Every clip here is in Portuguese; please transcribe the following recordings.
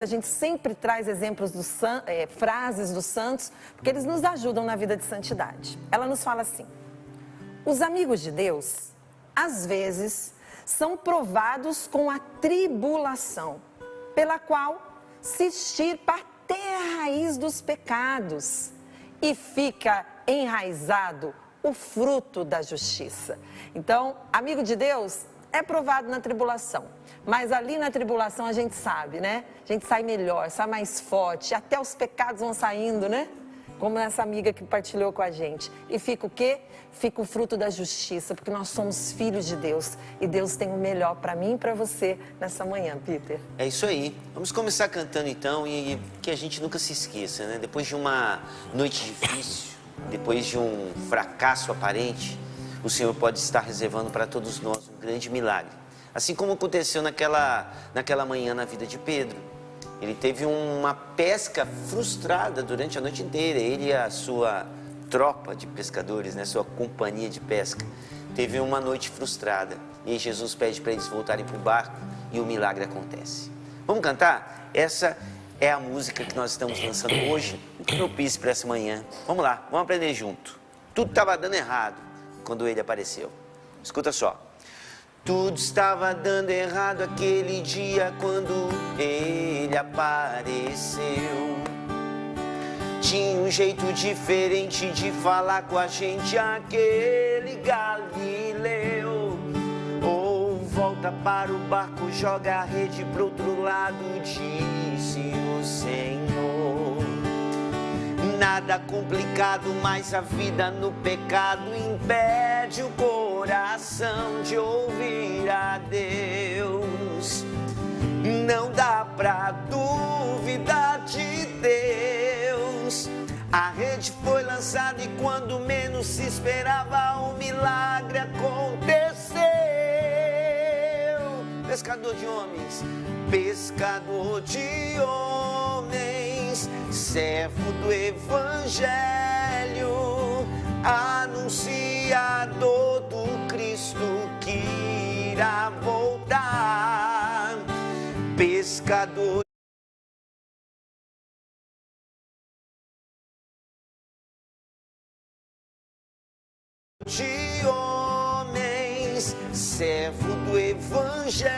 A gente sempre traz exemplos frases dos santos, porque eles nos ajudam na vida de santidade. Ela nos fala assim: os amigos de Deus, às vezes, são provados com a tribulação, pela qual se extirpa até a raiz dos pecados e fica enraizado o fruto da justiça. Então, amigo de Deus é provado na tribulação, mas ali na tribulação a gente sabe, né? A gente sai melhor, sai mais forte, até os pecados vão saindo, né? Como essa amiga que partilhou com a gente. E fica o quê? Fica o fruto da justiça, porque nós somos filhos de Deus e Deus tem o melhor para mim e para você nessa manhã, Peter. É isso aí. Vamos começar cantando então e que a gente nunca se esqueça, né? Depois de uma noite difícil, depois de um fracasso aparente, o Senhor pode estar reservando para todos nós um grande milagre. Assim como aconteceu naquela manhã na vida de Pedro. Ele teve uma pesca frustrada durante a noite inteira. Ele e a sua tropa de pescadores, né? Sua companhia de pesca. Teve uma noite frustrada. E aí Jesus pede para eles voltarem para o barco e o milagre acontece. Vamos cantar? Essa é a música que nós estamos lançando hoje, propício para essa manhã. Vamos lá, vamos aprender junto. Tudo estava dando errado quando ele apareceu. Escuta só. Tudo estava dando errado aquele dia quando ele apareceu. Tinha um jeito diferente de falar com a gente, aquele Galileu. Ou volta para o barco, joga a rede pro outro lado, disse o Senhor. Nada complicado, mas a vida no pecado impede o coração de ouvir a Deus. Não dá pra duvidar de Deus. A rede foi lançada e quando menos se esperava, um milagre aconteceu. Pescador de homens, pescador de homens, servo do Evangelho, anunciador do Cristo que irá voltar. Pescador de homens, servo do Evangelho,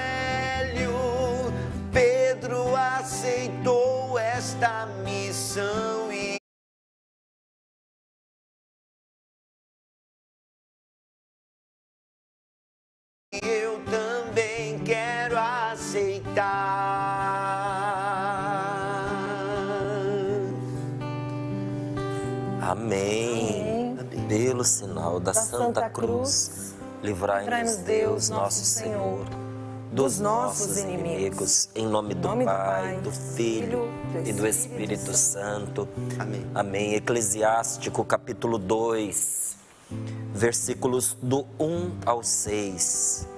Pedro aceitou esta missão e eu também quero aceitar. Amém. Pelo sinal da Santa Cruz, livrai-nos Deus, nosso Senhor, dos nossos inimigos, em nome do Pai, do Filho e do Espírito Santo. Amém. Amém. Eclesiástico, capítulo 2, versículos do 1 ao 6.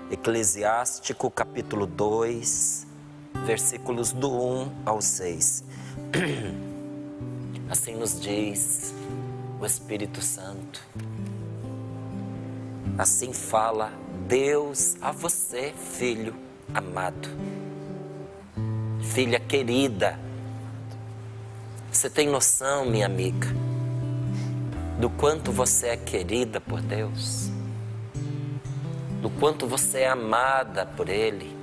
Eclesiástico, capítulo 2, versículos do 1 ao 6. Assim nos diz o Espírito Santo. Assim fala Deus a você, filho amado, filha querida. Você tem noção, minha amiga, do quanto você é querida por Deus? Do quanto você é amada por Ele?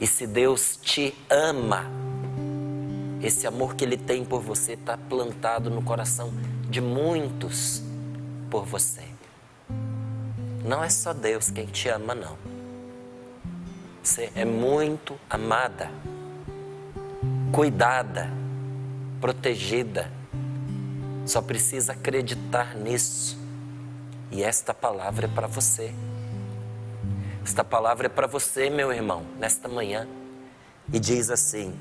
E se Deus te ama, esse amor que Ele tem por você está plantado no coração de muitos por você. Não é só Deus quem te ama, não. Você é muito amada, cuidada, protegida. Só precisa acreditar nisso. E esta palavra é para você. Esta palavra é para você, meu irmão, nesta manhã. E diz assim: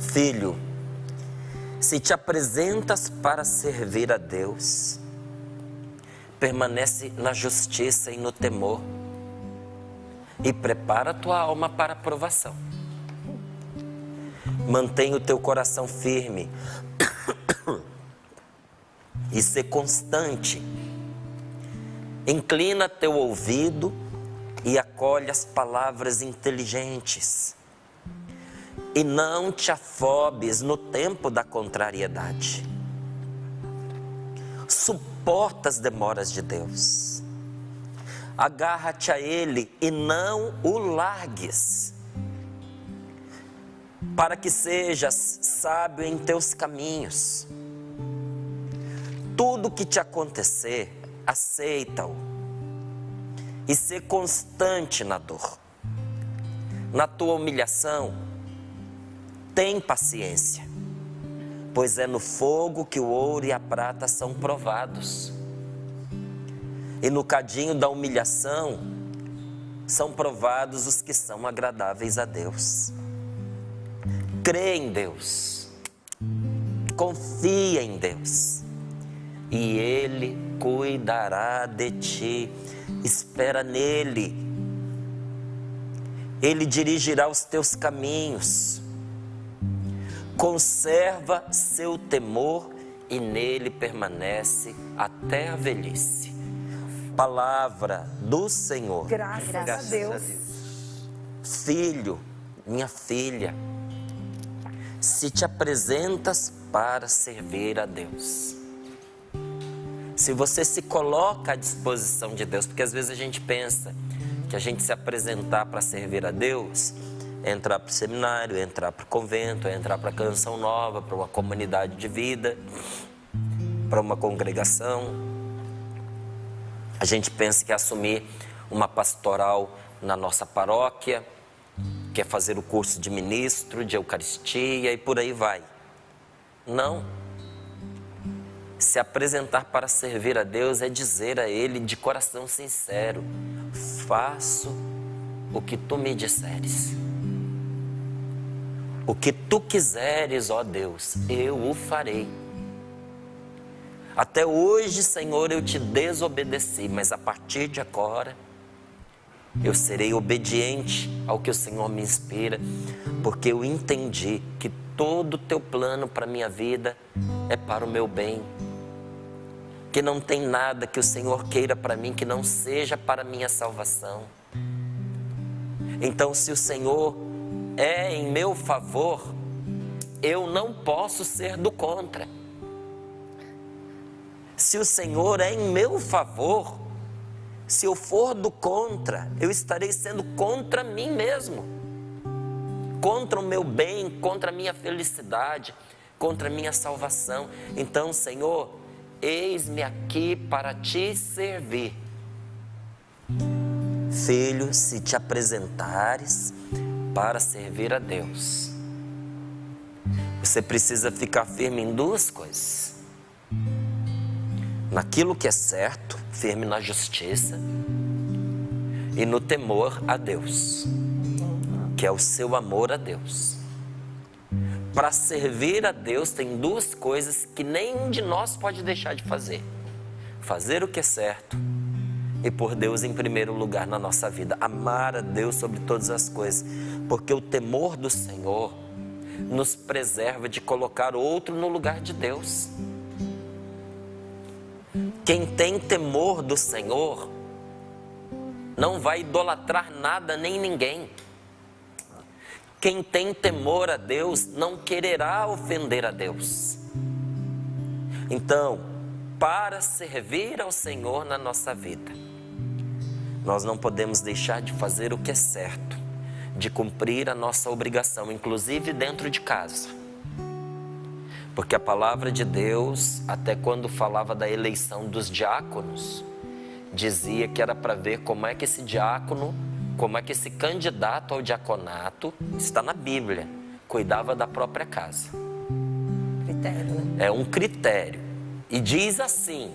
Filho, se te apresentas para servir a Deus, permanece na justiça e no temor e prepara a tua alma para a provação. Mantenha o teu coração firme e ser constante. Inclina teu ouvido e acolhe as palavras inteligentes. E não te afobes no tempo da contrariedade. Suporta as demoras de Deus. Agarra-te a Ele e não o largues, para que sejas sábio em teus caminhos. Tudo que te acontecer, aceita-o e ser constante na dor. Na tua humilhação, tem paciência, pois é no fogo que o ouro e a prata são provados. E no cadinho da humilhação são provados os que são agradáveis a Deus. Crê em Deus, confia em Deus, e Ele cuidará de ti. Espera nele, Ele dirigirá os teus caminhos. Conserva seu temor e nele permanece até a velhice. Palavra do Senhor. Graças a Deus. Filho, minha filha, se te apresentas para servir a Deus, se você se coloca à disposição de Deus, porque às vezes a gente pensa que a gente se apresentar para servir a Deus é entrar para o seminário, é entrar para o convento, é entrar para a Canção Nova, para uma comunidade de vida, para uma congregação. A gente pensa que é assumir uma pastoral na nossa paróquia, que é fazer o curso de ministro, de Eucaristia e por aí vai. Não. Se apresentar para servir a Deus é dizer a Ele de coração sincero: faço o que tu me disseres. O que tu quiseres, ó Deus, eu o farei. Até hoje, Senhor, eu te desobedeci, mas a partir de agora eu serei obediente ao que o Senhor me inspira, porque eu entendi que todo o teu plano para a minha vida é para o meu bem, que não tem nada que o Senhor queira para mim que não seja para a minha salvação. Então, se o Senhor é em meu favor, eu não posso ser do contra. Se o Senhor é em meu favor, se eu for do contra, eu estarei sendo contra mim mesmo, contra o meu bem, contra a minha felicidade, contra a minha salvação. Então, Senhor, eis-me aqui para te servir. Filho, se te apresentares para servir a Deus, você precisa ficar firme em duas coisas: naquilo que é certo, firme na justiça, e no temor a Deus, que é o seu amor a Deus. Para servir a Deus tem duas coisas que nenhum de nós pode deixar de fazer: fazer o que é certo e pôr Deus em primeiro lugar na nossa vida, amar a Deus sobre todas as coisas, porque o temor do Senhor nos preserva de colocar outro no lugar de Deus. Quem tem temor do Senhor não vai idolatrar nada nem ninguém. Quem tem temor a Deus não quererá ofender a Deus. Então, para servir ao Senhor na nossa vida, nós não podemos deixar de fazer o que é certo, de cumprir a nossa obrigação, inclusive dentro de casa. Porque a palavra de Deus, até quando falava da eleição dos diáconos, dizia que era para ver como é que esse diácono, como é que esse candidato ao diaconato, está na Bíblia, cuidava da própria casa. Critério, né? É um critério. E diz assim,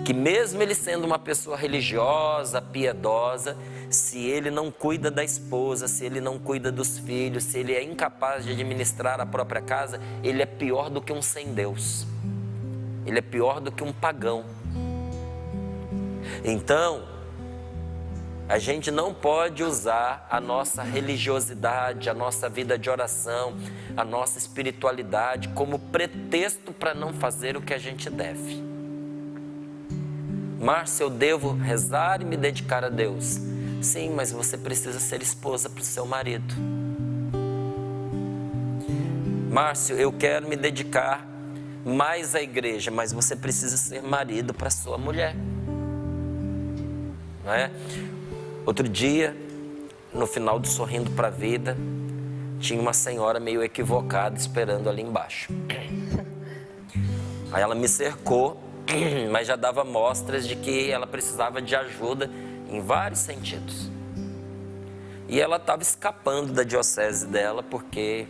que mesmo ele sendo uma pessoa religiosa, piedosa, se ele não cuida da esposa, se ele não cuida dos filhos, se ele é incapaz de administrar a própria casa, ele é pior do que um sem Deus. Ele é pior do que um pagão. Então, a gente não pode usar a nossa religiosidade, a nossa vida de oração, a nossa espiritualidade como pretexto para não fazer o que a gente deve. Márcia, eu devo rezar e me dedicar a Deus. Sim, mas você precisa ser esposa para o seu marido. Márcio, eu quero me dedicar mais à igreja, mas você precisa ser marido para sua mulher. Não é? Outro dia, no final do Sorrindo para a Vida, tinha uma senhora meio equivocada esperando ali embaixo. Aí ela me cercou, mas já dava mostras de que ela precisava de ajuda em vários sentidos. E ela estava escapando da diocese dela porque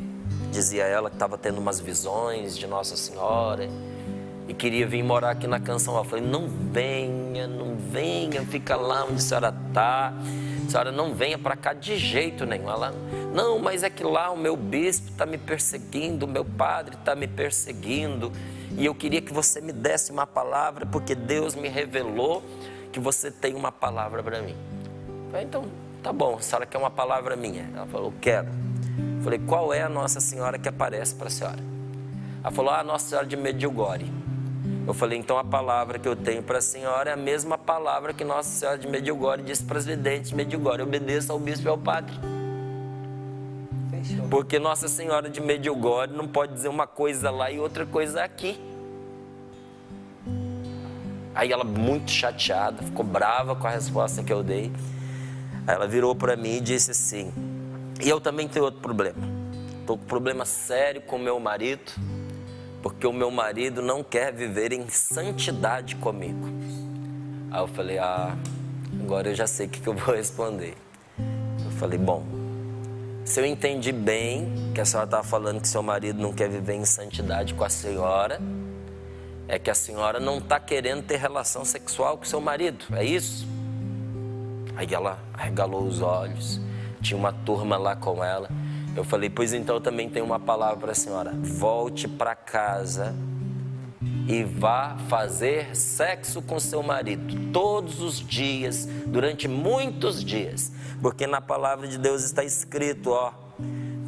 dizia ela que estava tendo umas visões de Nossa Senhora e queria vir morar aqui na Canção Alta. Eu falei, não venha, fica lá onde a senhora está. A senhora não venha para cá de jeito nenhum. Ela, não, mas é que lá o meu bispo está me perseguindo, o meu padre está me perseguindo. E eu queria que você me desse uma palavra, porque Deus me revelou que você tem uma palavra para mim. Eu falei, então, tá bom, a senhora quer uma palavra minha? Ela falou, quero. Eu falei, qual é a Nossa Senhora que aparece para a senhora? Ela falou, a Nossa Senhora de Medjugorje. Eu falei, então a palavra que eu tenho para a senhora é a mesma palavra que Nossa Senhora de Medjugorje disse para os videntes de Medjugorje. Obedeça ao bispo e ao padre. Fechou. Porque Nossa Senhora de Medjugorje não pode dizer uma coisa lá e outra coisa aqui. Aí ela, muito chateada, ficou brava com a resposta que eu dei. Aí ela virou para mim e disse assim, e eu também tenho outro problema. Estou com um problema sério com o meu marido, porque o meu marido não quer viver em santidade comigo. Aí eu falei, agora eu já sei o que eu vou responder. Eu falei, bom, se eu entendi bem que a senhora estava falando que seu marido não quer viver em santidade com a senhora, é que a senhora não está querendo ter relação sexual com seu marido, é isso? Aí ela arregalou os olhos, tinha uma turma lá com ela. Eu falei, pois então eu também tenho uma palavra para a senhora. Volte para casa e vá fazer sexo com seu marido todos os dias, durante muitos dias. Porque na palavra de Deus está escrito,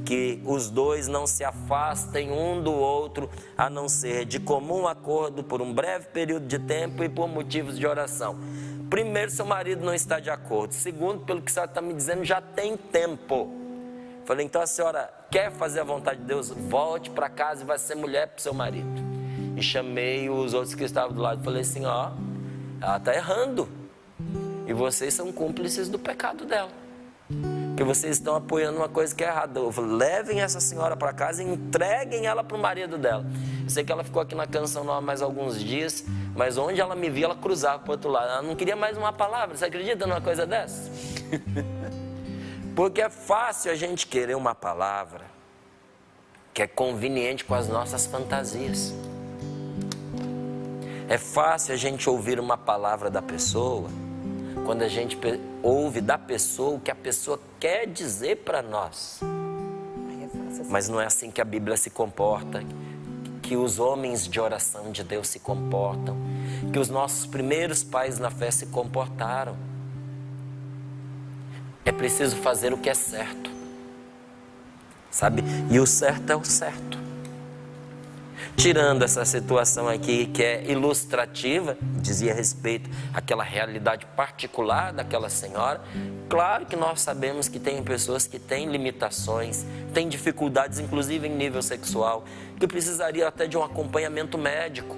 que os dois não se afastem um do outro, a não ser de comum acordo por um breve período de tempo e por motivos de oração. Primeiro, seu marido não está de acordo. Segundo, pelo que a senhora está me dizendo, já tem tempo. Falei, então a senhora quer fazer a vontade de Deus? Volte para casa e vai ser mulher para o seu marido. E chamei os outros que estavam do lado e falei assim, ela está errando. E vocês são cúmplices do pecado dela. Porque vocês estão apoiando uma coisa que é errada. Eu falei, levem essa senhora para casa e entreguem ela para o marido dela. Eu sei que ela ficou aqui na Canção Nova mais alguns dias, mas onde ela me via, ela cruzava para o outro lado. Ela não queria mais uma palavra. Você acredita numa coisa dessa? Porque é fácil a gente querer uma palavra que é conveniente com as nossas fantasias. É fácil a gente ouvir uma palavra da pessoa quando a gente ouve da pessoa o que a pessoa quer dizer para nós. Mas não é assim que a Bíblia se comporta, que os homens de oração de Deus se comportam, que os nossos primeiros pais na fé se comportaram. É preciso fazer o que é certo, sabe? E o certo é o certo. Tirando essa situação aqui que é ilustrativa, dizia respeito àquela realidade particular daquela senhora, claro que nós sabemos que tem pessoas que têm limitações, têm dificuldades, inclusive em nível sexual, que precisaria até de um acompanhamento médico,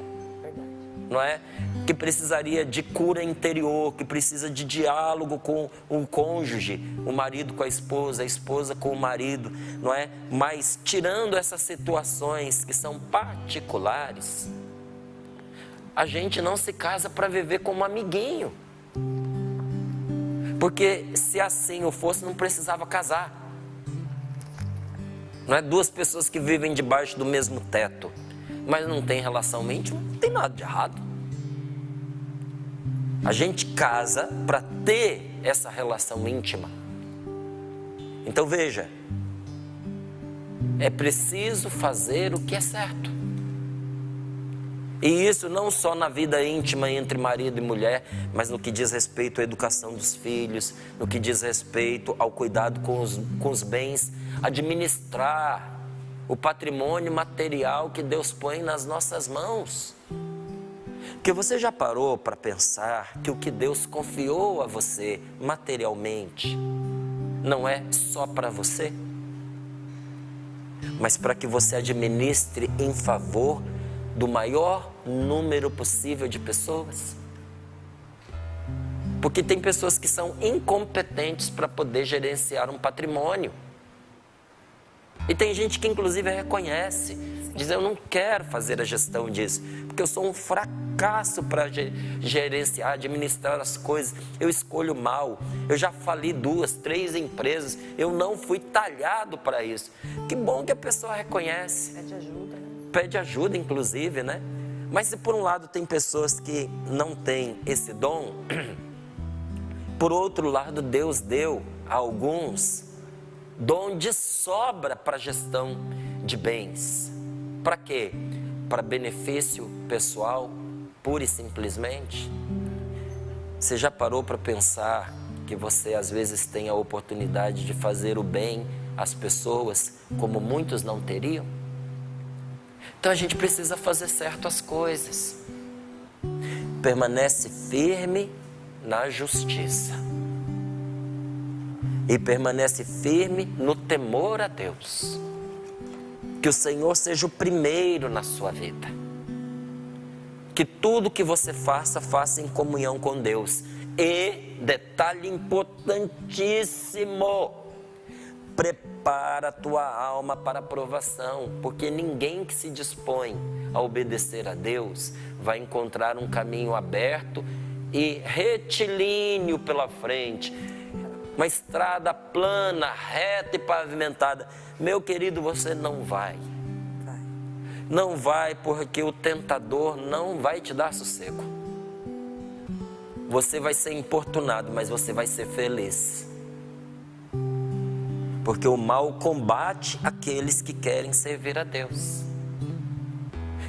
não é? Que precisaria de cura interior, que precisa de diálogo com um cônjuge, o marido com a esposa com o marido, não é? Mas tirando essas situações que são particulares, a gente não se casa para viver como amiguinho. Porque se assim eu fosse, não precisava casar. Não é? Duas pessoas que vivem debaixo do mesmo teto, mas não tem relação íntima, não tem nada de errado. A gente casa para ter essa relação íntima. Então veja, é preciso fazer o que é certo. E isso não só na vida íntima entre marido e mulher, mas no que diz respeito à educação dos filhos, no que diz respeito ao cuidado com os bens, administrar o patrimônio material que Deus põe nas nossas mãos. Porque você já parou para pensar que o que Deus confiou a você materialmente não é só para você, mas para que você administre em favor do maior número possível de pessoas? Porque tem pessoas que são incompetentes para poder gerenciar um patrimônio. E tem gente que inclusive reconhece, diz: eu não quero fazer a gestão disso, porque eu sou um fracasso para gerenciar, administrar as coisas, eu escolho mal, eu já fali 2, 3 empresas, eu não fui talhado para isso. Que bom que a pessoa reconhece. Pede ajuda, né? Pede ajuda, inclusive, né? Mas se por um lado tem pessoas que não têm esse dom, por outro lado Deus deu a alguns dom de sobra para gestão de bens. Para quê? Para benefício pessoal, pura e simplesmente. Você já parou para pensar que você às vezes tem a oportunidade de fazer o bem às pessoas como muitos não teriam? Então a gente precisa fazer certo as coisas. Permanece firme na justiça. E permanece firme no temor a Deus. Que o Senhor seja o primeiro na sua vida. Que tudo que você faça, faça em comunhão com Deus. E, detalhe importantíssimo, prepara a tua alma para a provação. Porque ninguém que se dispõe a obedecer a Deus vai encontrar um caminho aberto e retilíneo pela frente. Uma estrada plana, reta e pavimentada. Meu querido, você não vai. Não vai, porque o tentador não vai te dar sossego. Você vai ser importunado, mas você vai ser feliz. Porque o mal combate aqueles que querem servir a Deus.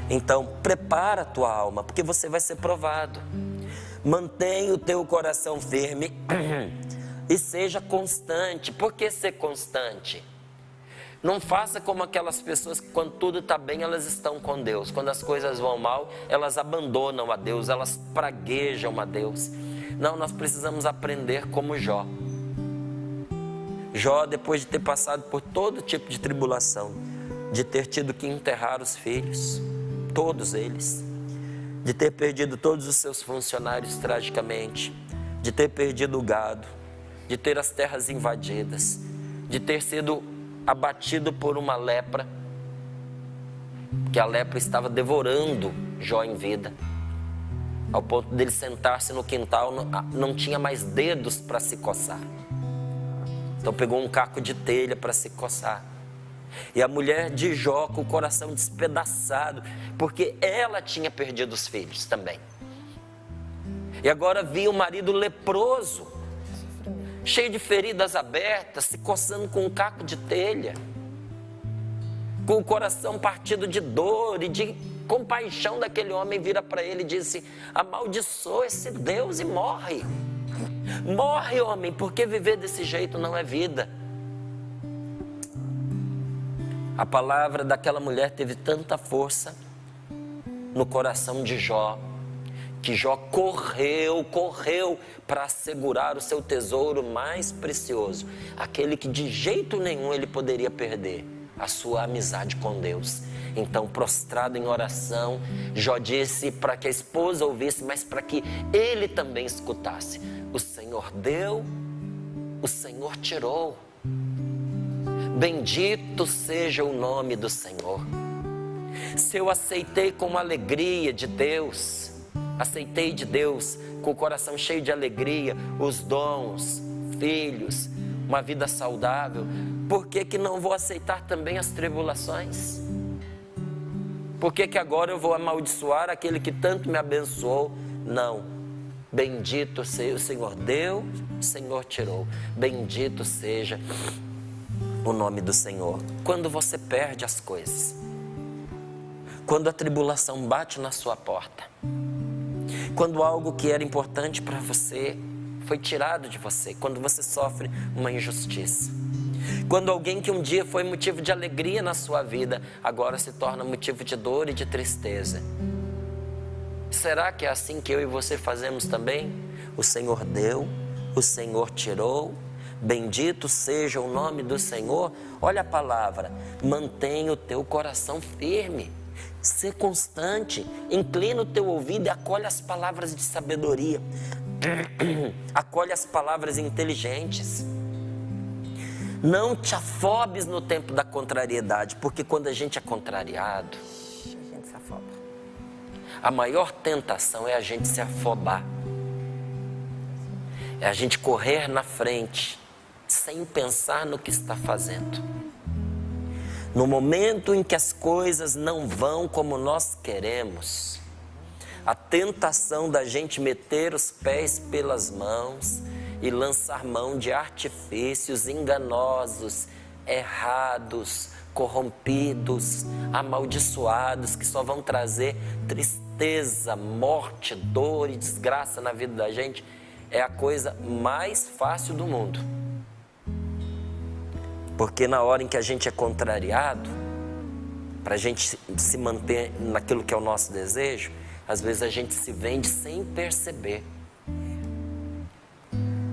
Então, prepara a tua alma, porque você vai ser provado. Mantenha o teu coração firme e seja constante. Por que ser constante? Não faça como aquelas pessoas que quando tudo está bem, elas estão com Deus. Quando as coisas vão mal, elas abandonam a Deus, elas praguejam a Deus. Não, nós precisamos aprender como Jó. Jó, depois de ter passado por todo tipo de tribulação, de ter tido que enterrar os filhos, todos eles, de ter perdido todos os seus funcionários tragicamente, de ter perdido o gado, de ter as terras invadidas, de ter sido abatido por uma lepra, que a lepra estava devorando Jó em vida, ao ponto dele sentar-se no quintal, não tinha mais dedos para se coçar. Então pegou um caco de telha para se coçar. E a mulher de Jó com o coração despedaçado, porque ela tinha perdido os filhos também. E agora via o marido leproso, cheio de feridas abertas, se coçando com um caco de telha, com o coração partido de dor e de compaixão daquele homem. Vira para ele e disse: amaldiçoa esse Deus e morre. Morre, homem, porque viver desse jeito não é vida. A palavra daquela mulher teve tanta força no coração de Jó, que Jó correu para assegurar o seu tesouro mais precioso, aquele que de jeito nenhum ele poderia perder, a sua amizade com Deus. Então, prostrado em oração, Jó disse para que a esposa ouvisse, mas para que ele também escutasse: o Senhor deu, o Senhor tirou. Bendito seja o nome do Senhor. Se eu aceitei com alegria de Deus, aceitei de Deus com o coração cheio de alegria os dons, filhos, uma vida saudável, por que que não vou aceitar também as tribulações? Por que que agora eu vou amaldiçoar aquele que tanto me abençoou? Não. Bendito seja o Senhor deu, o Senhor tirou. Bendito seja o nome do Senhor. Quando você perde as coisas, quando a tribulação bate na sua porta, quando algo que era importante para você foi tirado de você, quando você sofre uma injustiça, quando alguém que um dia foi motivo de alegria na sua vida, agora se torna motivo de dor e de tristeza. Será que é assim que eu e você fazemos também? O Senhor deu, o Senhor tirou, bendito seja o nome do Senhor. Olha a palavra, mantenha o teu coração firme, ser constante, inclina o teu ouvido e acolhe as palavras de sabedoria, acolhe as palavras inteligentes. Não te afobes no tempo da contrariedade, porque quando a gente é contrariado, A gente se afoba. a maior tentação é a gente se afobar. É a gente correr na frente, sem pensar no que está fazendo. No momento em que as coisas não vão como nós queremos, a tentação da gente meter os pés pelas mãos e lançar mão de artifícios enganosos, errados, corrompidos, amaldiçoados, que só vão trazer tristeza, morte, dor e desgraça na vida da gente, é a coisa mais fácil do mundo. Porque na hora em que a gente é contrariado, para a gente se manter naquilo que é o nosso desejo, às vezes a gente se vende sem perceber.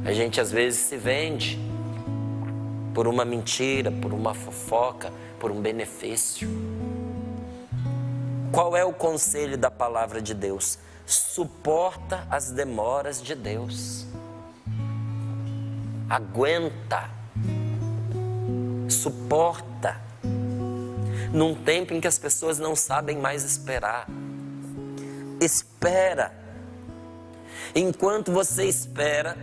A gente às vezes se vende por uma mentira, por uma fofoca, por um benefício. Qual é o conselho da palavra de Deus? Suporta as demoras de Deus. Aguenta. Suporta. Num tempo em que as pessoas não sabem mais esperar. Espera. Enquanto você espera,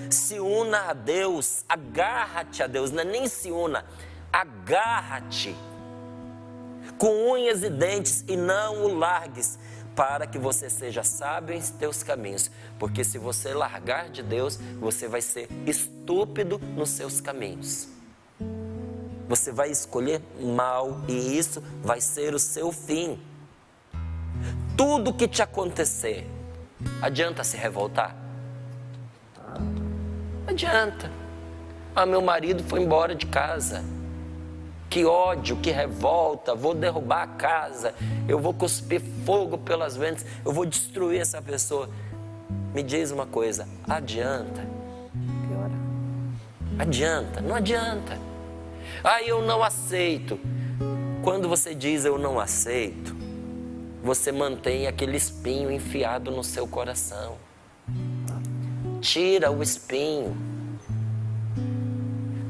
se una a Deus, agarra-te a Deus, não é nem se una, agarra-te com unhas e dentes e não o largues, para que você seja sábio em teus caminhos, porque se você largar de Deus, você vai ser estúpido nos seus caminhos. Você vai escolher mal e isso vai ser o seu fim. Tudo que te acontecer, adianta se revoltar? Adianta. Ah, meu marido foi embora de casa. Que ódio, que revolta, vou derrubar a casa, eu vou cuspir fogo pelas ventas, eu vou destruir essa pessoa. Me diz uma coisa, adianta? Piora. Adianta? Não adianta. Ah, eu não aceito. Quando você diz eu não aceito, você mantém aquele espinho enfiado no seu coração. Tira o espinho.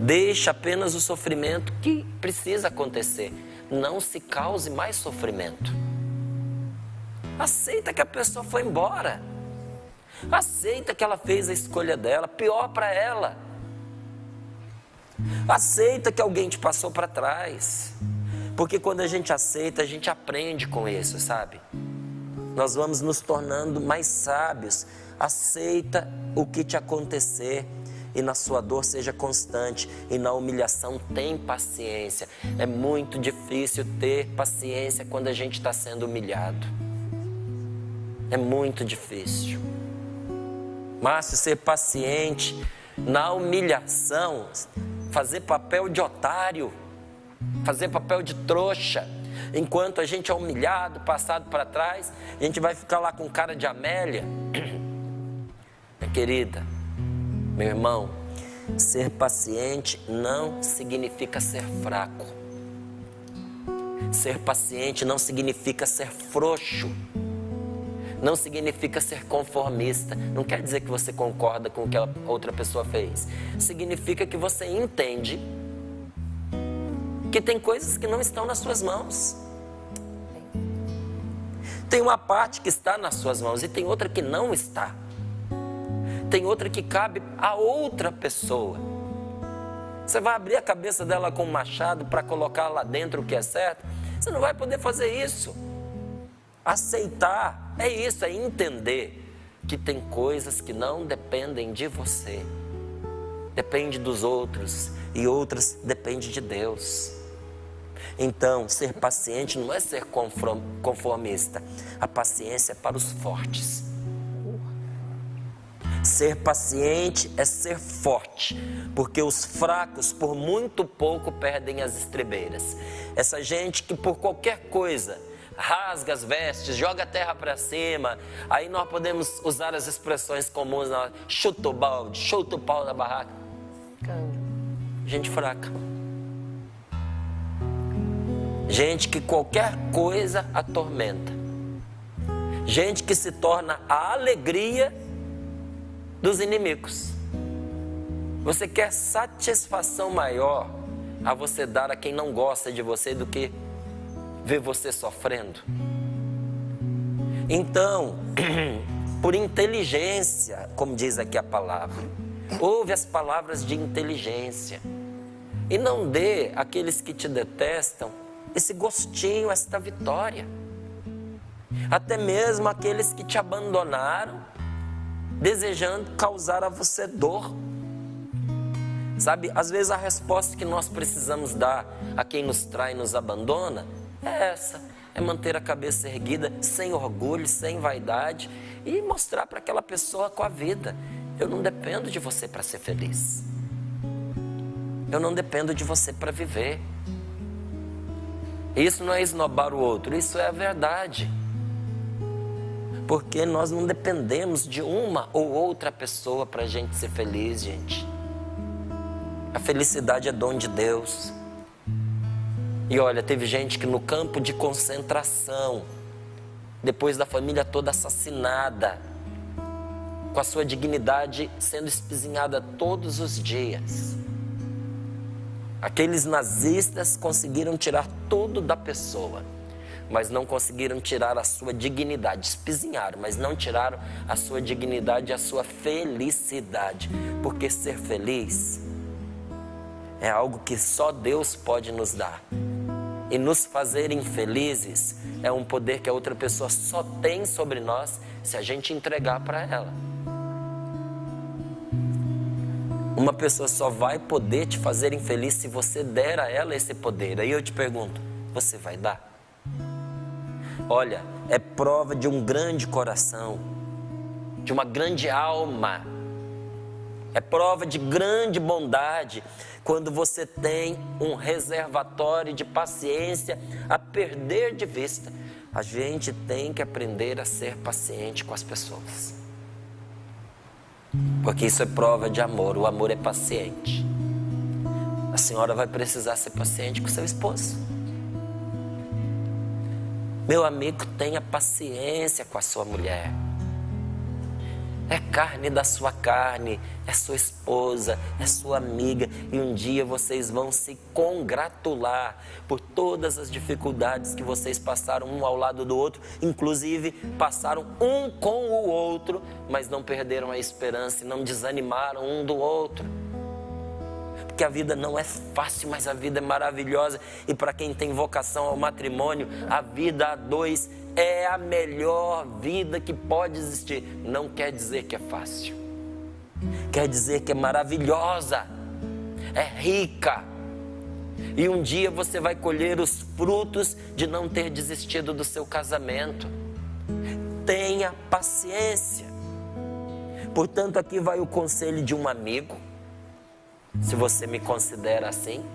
Deixa apenas o sofrimento que precisa acontecer. Não se cause mais sofrimento. Aceita que a pessoa foi embora. Aceita que ela fez a escolha dela, pior para ela. Aceita que alguém te passou para trás. Porque quando a gente aceita, a gente aprende com isso, sabe? Nós vamos nos tornando mais sábios. Aceita o que te acontecer. E na sua dor seja constante, e na humilhação tem paciência. É muito difícil ter paciência quando a gente está sendo humilhado. É muito difícil. Mas se ser paciente na humilhação, fazer papel de otário, fazer papel de trouxa, enquanto a gente é humilhado, passado para trás, a gente vai ficar lá com cara de Amélia. Minha querida, meu irmão, ser paciente não significa ser fraco. Ser paciente não significa ser frouxo. Não significa ser conformista. Não quer dizer que você concorda com o que a outra pessoa fez. Significa que você entende que tem coisas que não estão nas suas mãos. Tem uma parte que está nas suas mãos e tem outra que não está. Tem outra que cabe a outra pessoa. Você vai abrir a cabeça dela com um machado para colocar lá dentro o que é certo? Você não vai poder fazer isso. Aceitar é isso, é entender que tem coisas que não dependem de você. Depende dos outros e outras dependem de Deus. Então, ser paciente não é ser conformista. A paciência é para os fortes. Ser paciente é ser forte, porque os fracos por muito pouco perdem as estribeiras. Essa gente que por qualquer coisa, rasga as vestes, joga a terra para cima. Aí nós podemos usar as expressões comuns, chuta o balde, chuta o pau da barraca. Gente fraca. Gente que qualquer coisa atormenta. Gente que se torna a alegria dos inimigos. Você quer satisfação maior a você dar a quem não gosta de você do que ver você sofrendo? Então, por inteligência, como diz aqui a palavra, ouve as palavras de inteligência e não dê àqueles que te detestam esse gostinho, esta vitória. Até mesmo aqueles que te abandonaram, desejando causar a você dor. Sabe, às vezes a resposta que nós precisamos dar a quem nos trai e nos abandona é essa: é manter a cabeça erguida, sem orgulho, sem vaidade, e mostrar para aquela pessoa com a vida: eu não dependo de você para ser feliz. Eu não dependo de você para viver. Isso não é esnobar o outro, isso é a verdade. Porque nós não dependemos de uma ou outra pessoa para a gente ser feliz, gente. A felicidade é dom de Deus. E olha, teve gente que no campo de concentração, depois da família toda assassinada, com a sua dignidade sendo espizinhada todos os dias, aqueles nazistas conseguiram tirar tudo da pessoa, mas não conseguiram tirar a sua dignidade. Espizinharam, mas não tiraram a sua dignidade e a sua felicidade. Porque ser feliz é algo que só Deus pode nos dar. E nos fazer infelizes é um poder que a outra pessoa só tem sobre nós se a gente entregar para ela. Uma pessoa só vai poder te fazer infeliz se você der a ela esse poder. Aí eu te pergunto, você vai dar? Olha, é prova de um grande coração, de uma grande alma. É prova de grande bondade quando você tem um reservatório de paciência a perder de vista. A gente tem que aprender a ser paciente com as pessoas. Porque isso é prova de amor, o amor é paciente. A senhora vai precisar ser paciente com seu esposo. Meu amigo, tenha paciência com a sua mulher. É carne da sua carne, é sua esposa, é sua amiga. E um dia vocês vão se congratular por todas as dificuldades que vocês passaram um ao lado do outro. Inclusive passaram um com o outro, mas não perderam a esperança e não desanimaram um do outro. Porque a vida não é fácil, mas a vida é maravilhosa. E para quem tem vocação ao matrimônio, a vida a dois é a melhor vida que pode existir. Não quer dizer que é fácil. Quer dizer que é maravilhosa, é rica. E um dia você vai colher os frutos de não ter desistido do seu casamento. Tenha paciência. Portanto, aqui vai o conselho de um amigo. Se você me considera assim,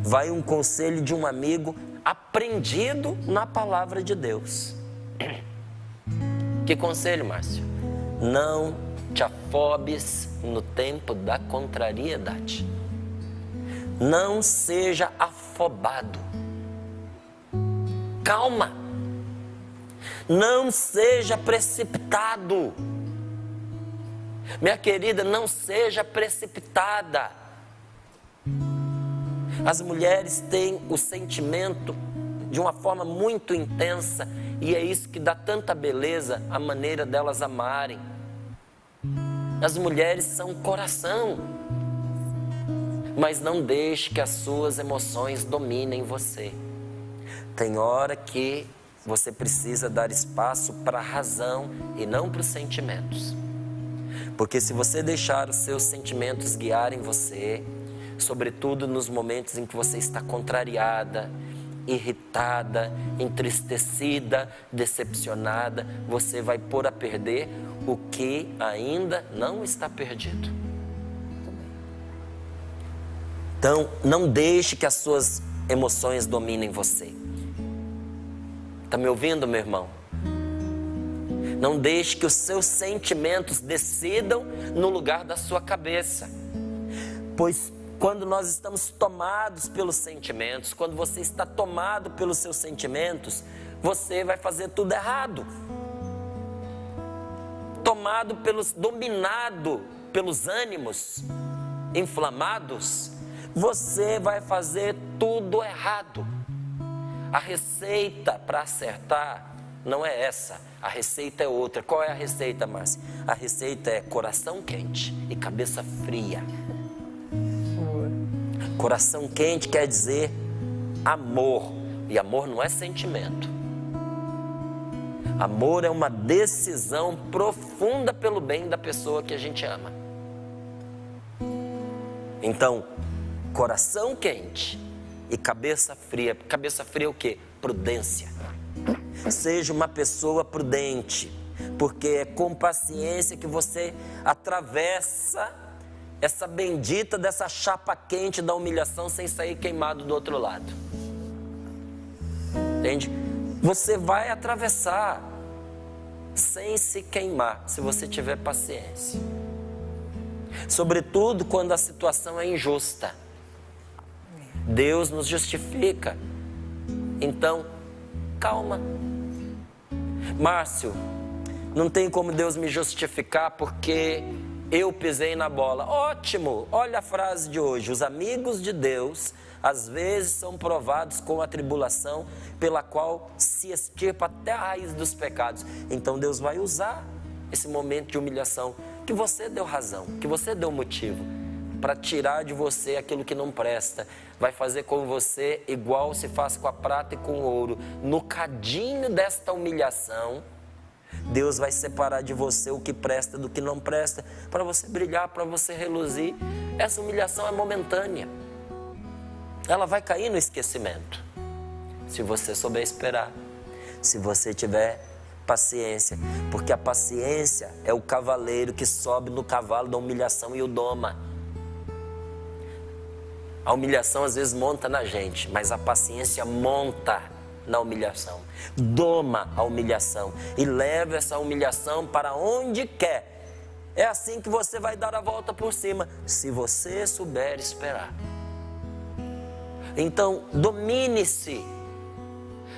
vai um conselho de um amigo aprendido na palavra de Deus. Que conselho, Márcio? Não te afobes no tempo da contrariedade. Não seja afobado. Calma. Não seja precipitado. Minha querida, não seja precipitada. As mulheres têm o sentimento de uma forma muito intensa e é isso que dá tanta beleza à maneira delas amarem. As mulheres são coração, mas não deixe que as suas emoções dominem você. Tem hora que você precisa dar espaço para a razão e não para os sentimentos. Porque se você deixar os seus sentimentos guiarem você, sobretudo nos momentos em que você está contrariada, irritada, entristecida, decepcionada, você vai pôr a perder o que ainda não está perdido. Então, não deixe que as suas emoções dominem você. Está me ouvindo, meu irmão? Não deixe que os seus sentimentos decidam no lugar da sua cabeça. Pois quando nós estamos tomados pelos sentimentos, quando você está tomado pelos seus sentimentos, você vai fazer tudo errado. Dominado pelos ânimos inflamados, você vai fazer tudo errado. A receita para acertar não é essa, a receita é outra. Qual é a receita, Márcia? A receita é coração quente e cabeça fria. Coração quente quer dizer amor, e amor não é sentimento. Amor é uma decisão profunda pelo bem da pessoa que a gente ama. Então, coração quente e cabeça fria. Cabeça fria é o quê? Prudência. Seja uma pessoa prudente, porque é com paciência que você atravessa essa bendita dessa chapa quente da humilhação sem sair queimado do outro lado. Entende? Você vai atravessar sem se queimar, se você tiver paciência. Sobretudo quando a situação é injusta. Deus nos justifica. Então, calma. Márcio, não tem como Deus me justificar porque eu pisei na bola. Ótimo! Olha a frase de hoje. Os amigos de Deus, às vezes, são provados com a tribulação pela qual se extirpa até a raiz dos pecados. Então Deus vai usar esse momento de humilhação, que você deu razão, que você deu motivo, para tirar de você aquilo que não presta. Vai fazer com você igual se faz com a prata e com o ouro. No cadinho desta humilhação, Deus vai separar de você o que presta do que não presta, para você brilhar, para você reluzir. Essa humilhação é momentânea. Ela vai cair no esquecimento, se você souber esperar, se você tiver paciência, porque a paciência é o cavaleiro que sobe no cavalo da humilhação e o doma. A humilhação às vezes monta na gente, mas a paciência monta na humilhação, doma a humilhação e leva essa humilhação para onde quer. É assim que você vai dar a volta por cima, se você souber esperar. Então, domine-se.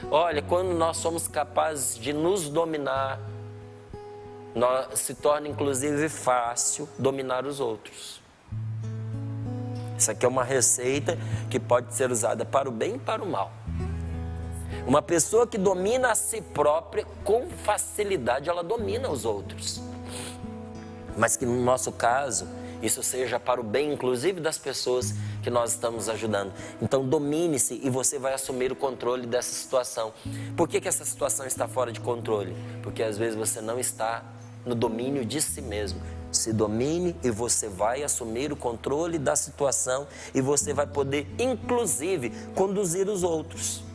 Olha, quando nós somos capazes de nos dominar, se torna inclusive fácil dominar os outros. Isso aqui é uma receita que pode ser usada para o bem e para o mal. Uma pessoa que domina a si própria, com facilidade, ela domina os outros. Mas que no nosso caso, isso seja para o bem, inclusive das pessoas que nós estamos ajudando. Então domine-se e você vai assumir o controle dessa situação. Por que essa situação está fora de controle? Porque às vezes você não está no domínio de si mesmo. Se domine e você vai assumir o controle da situação e você vai poder, inclusive, conduzir os outros.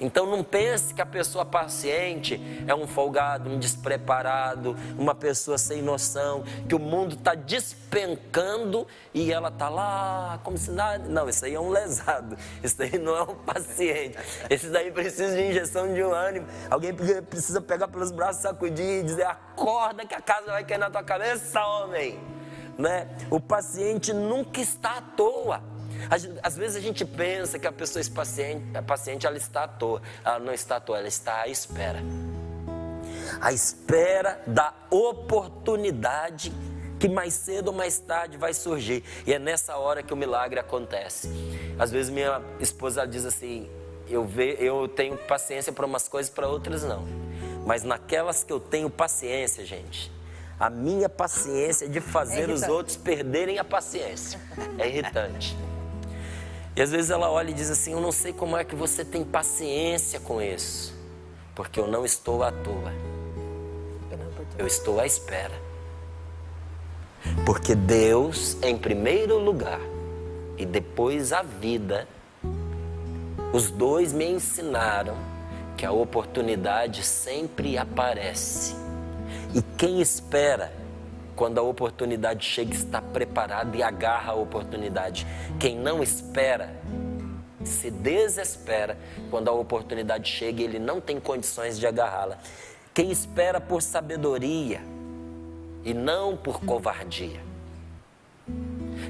Então não pense que a pessoa paciente é um folgado, um despreparado, uma pessoa sem noção, que o mundo está despencando e ela está lá como se nada. Não, isso aí é um lesado, isso aí não é um paciente. Esse daí precisa de injeção de um ânimo. Alguém precisa pegar pelos braços, sacudir e dizer: acorda que a casa vai cair na tua cabeça, homem. Né? O paciente nunca está à toa. Às vezes a gente pensa que a pessoa é paciente, ela está à toa. Ela não está à toa, ela está à espera. À espera da oportunidade que mais cedo ou mais tarde vai surgir. E é nessa hora que o milagre acontece. Às vezes minha esposa diz assim: eu tenho paciência para umas coisas, para outras não. Mas naquelas que eu tenho paciência, gente, a minha paciência é de fazer os outros perderem a paciência. É irritante. E às vezes ela olha e diz assim: eu não sei como é que você tem paciência com isso. Porque eu não estou à toa. Eu estou à espera. Porque Deus em primeiro lugar e depois a vida, os dois me ensinaram que a oportunidade sempre aparece. E quem espera, quando a oportunidade chega, está preparado e agarra a oportunidade. Quem não espera, se desespera quando a oportunidade chega e ele não tem condições de agarrá-la. Quem espera por sabedoria e não por covardia.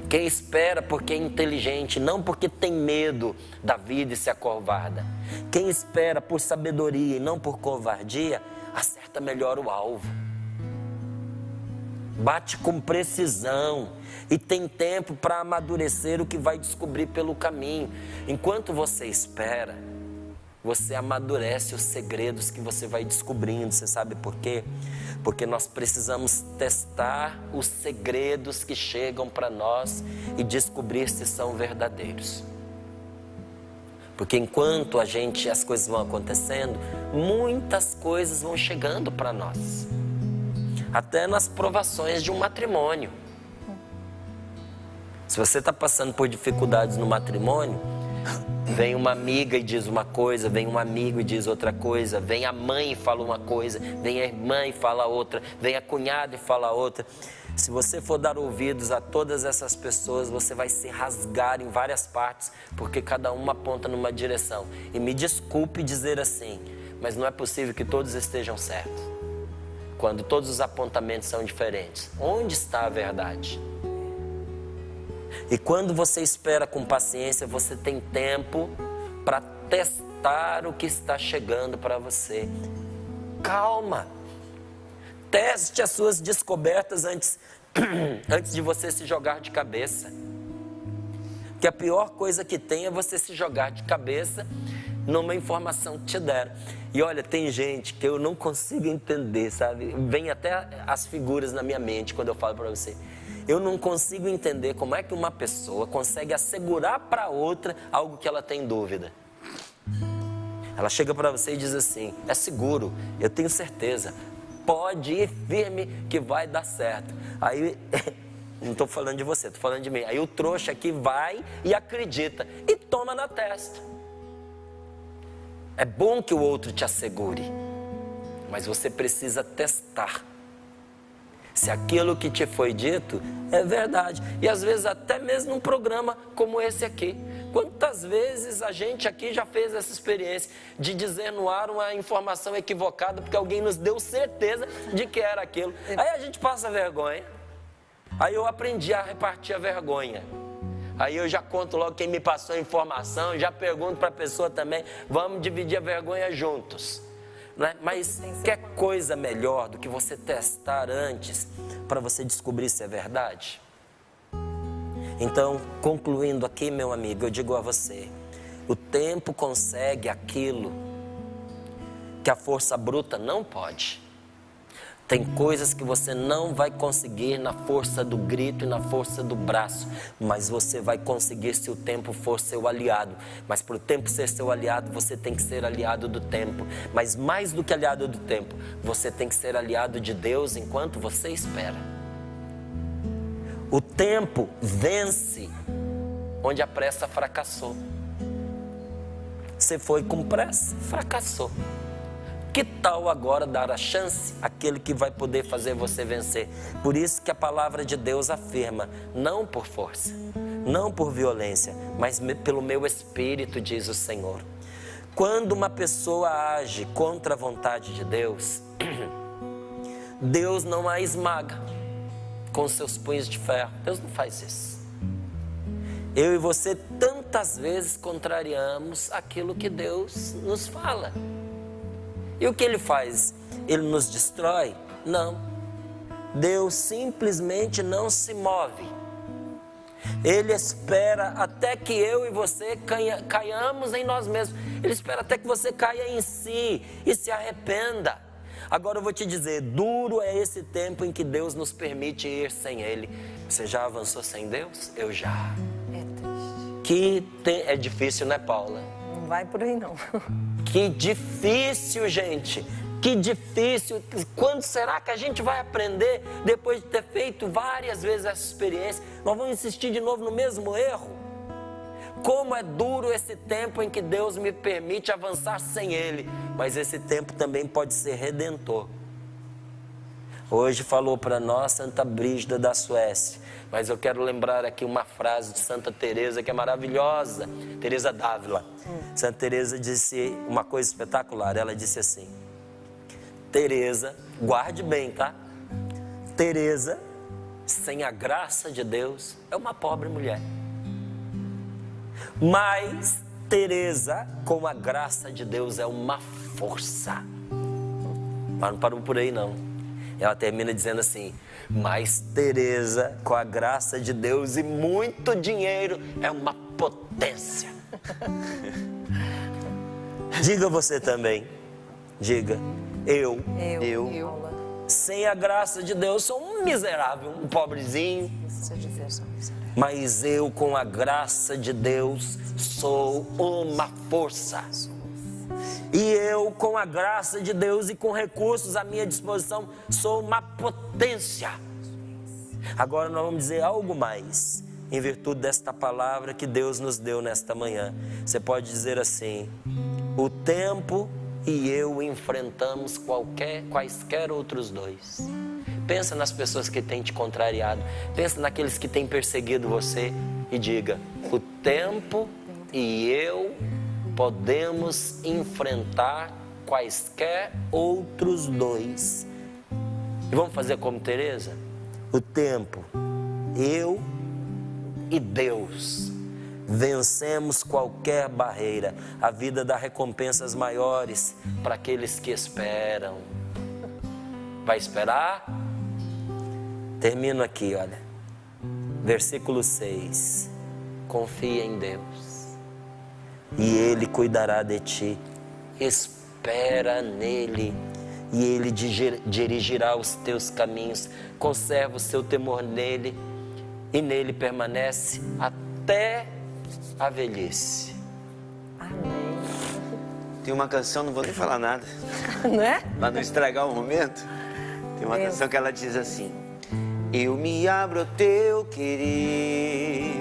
Quem espera porque é inteligente, não porque tem medo da vida e se acovarda. Quem espera por sabedoria e não por covardia, acerta melhor o alvo. Bate com precisão e tem tempo para amadurecer o que vai descobrir pelo caminho. Enquanto você espera, você amadurece os segredos que você vai descobrindo. Você sabe por quê? Porque nós precisamos testar os segredos que chegam para nós e descobrir se são verdadeiros. Porque enquanto as coisas vão acontecendo, muitas coisas vão chegando para nós. Até nas provações de um matrimônio. Se você está passando por dificuldades no matrimônio, vem uma amiga e diz uma coisa, vem um amigo e diz outra coisa, vem a mãe e fala uma coisa, vem a irmã e fala outra, vem a cunhada e fala outra. Se você for dar ouvidos a todas essas pessoas, você vai se rasgar em várias partes, porque cada uma aponta numa direção. E me desculpe dizer assim, mas não é possível que todos estejam certos. Quando todos os apontamentos são diferentes, onde está a verdade? E quando você espera com paciência, você tem tempo para testar o que está chegando para você. Calma. Teste as suas descobertas antes de você se jogar de cabeça. Porque a pior coisa que tem é você se jogar de cabeça numa informação que te deram. E olha, tem gente que eu não consigo entender, sabe? Vem até as figuras na minha mente quando eu falo para você. Eu não consigo entender como é que uma pessoa consegue assegurar para outra algo que ela tem dúvida. Ela chega para você e diz assim, é seguro, eu tenho certeza, pode ir firme que vai dar certo. Aí, não estou falando de você, estou falando de mim. Aí o trouxa aqui vai e acredita e toma na testa. É bom que o outro te assegure, mas você precisa testar se aquilo que te foi dito é verdade. E às vezes até mesmo num programa como esse aqui. Quantas vezes a gente aqui já fez essa experiência de dizer no ar uma informação equivocada porque alguém nos deu certeza de que era aquilo. Aí a gente passa vergonha. Aí eu aprendi a repartir a vergonha. Aí eu já conto logo quem me passou a informação, já pergunto para a pessoa também, vamos dividir a vergonha juntos. Né? Mas quer coisa melhor do que você testar antes para você descobrir se é verdade? Então, concluindo aqui, meu amigo, eu digo a você, o tempo consegue aquilo que a força bruta não pode. Tem coisas que você não vai conseguir na força do grito e na força do braço, mas você vai conseguir se o tempo for seu aliado. Mas para o tempo ser seu aliado, você tem que ser aliado do tempo. Mas mais do que aliado do tempo, você tem que ser aliado de Deus enquanto você espera. O tempo vence onde a pressa fracassou. Você foi com pressa, fracassou. Que tal agora dar a chance àquele que vai poder fazer você vencer? Por isso que a palavra de Deus afirma, não por força, não por violência, mas pelo meu espírito, diz o Senhor. Quando uma pessoa age contra a vontade de Deus, Deus não a esmaga com seus punhos de ferro. Deus não faz isso. Eu e você tantas vezes contrariamos aquilo que Deus nos fala. E o que Ele faz? Ele nos destrói? Não. Deus simplesmente não se move. Ele espera até que eu e você caiamos em nós mesmos. Ele espera até que você caia em si e se arrependa. Agora eu vou te dizer, duro é esse tempo em que Deus nos permite ir sem Ele. Você já avançou sem Deus? Eu já. É triste. É difícil, né, Paula? Não vai por aí, não. Que difícil, gente. Que difícil. Quando será que a gente vai aprender, depois de ter feito várias vezes essa experiência? Nós vamos insistir de novo no mesmo erro? Como é duro esse tempo em que Deus me permite avançar sem Ele. Mas esse tempo também pode ser redentor. Hoje falou para nós Santa Brígida da Suécia, mas eu quero lembrar aqui uma frase de Santa Teresa que é maravilhosa, Teresa d'Ávila. Santa Teresa disse uma coisa espetacular, ela disse assim: Teresa, guarde bem, tá? Teresa, sem a graça de Deus, é uma pobre mulher. Mas Teresa, com a graça de Deus, é uma força. Mas não parou por aí não. Ela termina dizendo assim: mas Teresa, com a graça de Deus e muito dinheiro, é uma potência. Diga você também. Diga: eu, sem a graça de Deus, sou um miserável, um pobrezinho. Mas eu, com a graça de Deus, sou uma força. E eu, com a graça de Deus e com recursos à minha disposição, sou uma potência. Agora nós vamos dizer algo mais, em virtude desta palavra que Deus nos deu nesta manhã. Você pode dizer assim: o tempo e eu enfrentamos quaisquer outros dois. Pensa nas pessoas que têm te contrariado. Pensa naqueles que têm perseguido você e diga: o tempo e eu podemos enfrentar quaisquer outros dois. E vamos fazer como Teresa? O tempo, eu e Deus vencemos qualquer barreira. A vida dá recompensas maiores para aqueles que esperam. Vai esperar? Termino aqui, olha. Versículo 6. Confia em Deus e Ele cuidará de ti. Espera nele e Ele dirigirá os teus caminhos. Conserva o seu temor nele e nele permanece até a velhice. Amém. Tem uma canção, não vou nem falar nada, Não é? para não estragar o momento. Tem uma canção que ela diz assim: eu me abro ao teu querer,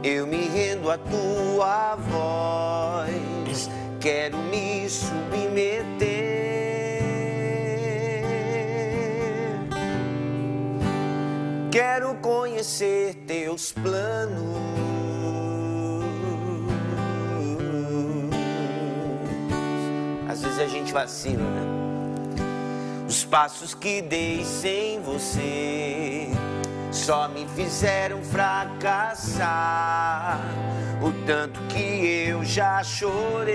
eu me rendo à tua voz, quero me submeter, quero conhecer teus planos. Às vezes a gente vacila, né? Os passos que dei sem você só me fizeram fracassar. O tanto que eu já chorei.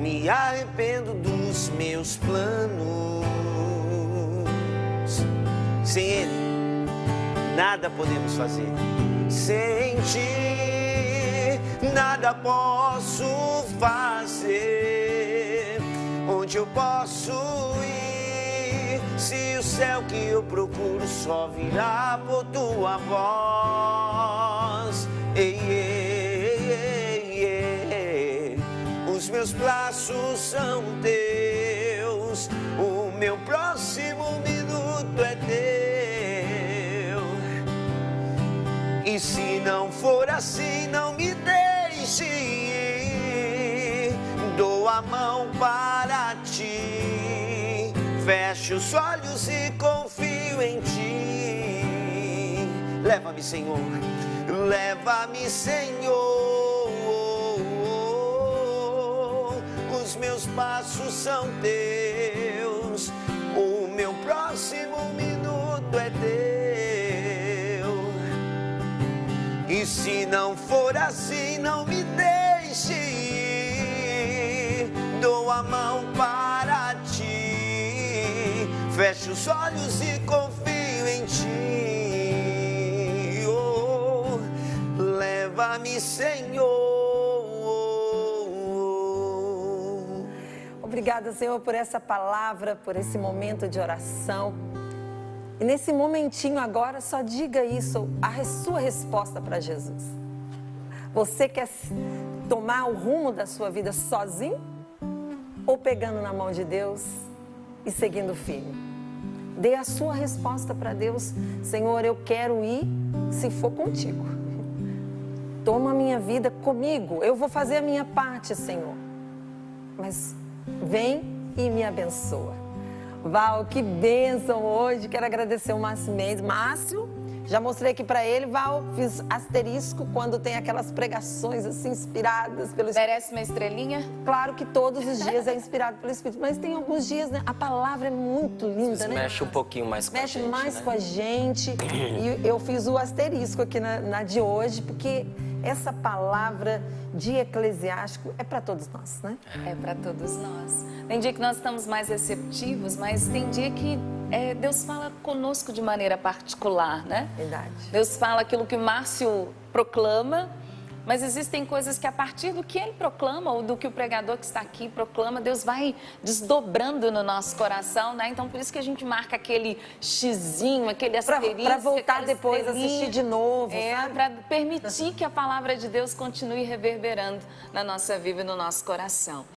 Me arrependo dos meus planos. Sem Ele, nada podemos fazer. Sem Ti, nada posso fazer. Onde eu posso ir, se o céu que eu procuro só virá por tua voz? Ei, ei, ei, ei. Os meus braços são teus, o meu próximo minuto é teu. E se não for assim, não me deixe ir. Dou a mão para ti, fecho os olhos e confio em ti. Leva-me, Senhor, leva-me, Senhor. Os meus passos são teus, o meu próximo minuto é teu. E se não for assim, não me deixe ir. Dou a mão para ti, fecho os olhos e confio em ti. Oh, leva-me, Senhor. Obrigada, Senhor, por essa palavra, por esse momento de oração. E nesse momentinho agora, só diga isso, a sua resposta para Jesus. Você quer tomar o rumo da sua vida sozinho? Ou pegando na mão de Deus e seguindo firme? Dê a sua resposta para Deus. Senhor, eu quero ir se for contigo. Toma a minha vida comigo. Eu vou fazer a minha parte, Senhor. Mas vem e me abençoa. Val, que bênção hoje. Quero agradecer o Márcio Mendes. Márcio, já mostrei aqui pra ele, Val, fiz asterisco quando tem aquelas pregações assim inspiradas pelo Espírito. Merece uma estrelinha? Claro que todos os dias é inspirado pelo Espírito, mas tem alguns dias, né? A palavra é muito linda, né? Mexe um pouquinho mais com a Mexe gente, mais né? com a gente. E eu fiz o asterisco aqui na de hoje, porque essa palavra de Eclesiástico é para todos nós, né? É para todos nós. Tem dia que nós estamos mais receptivos, mas tem dia que Deus fala conosco de maneira particular, né? Verdade. Deus fala aquilo que o Márcio proclama, mas existem coisas que a partir do que ele proclama ou do que o pregador que está aqui proclama, Deus vai desdobrando no nosso coração, né? Então por isso que a gente marca aquele xizinho, aquele asterisco. Para voltar aquela depois, estrelinha. assistir de novo, sabe? Para permitir que a palavra de Deus continue reverberando na nossa vida e no nosso coração.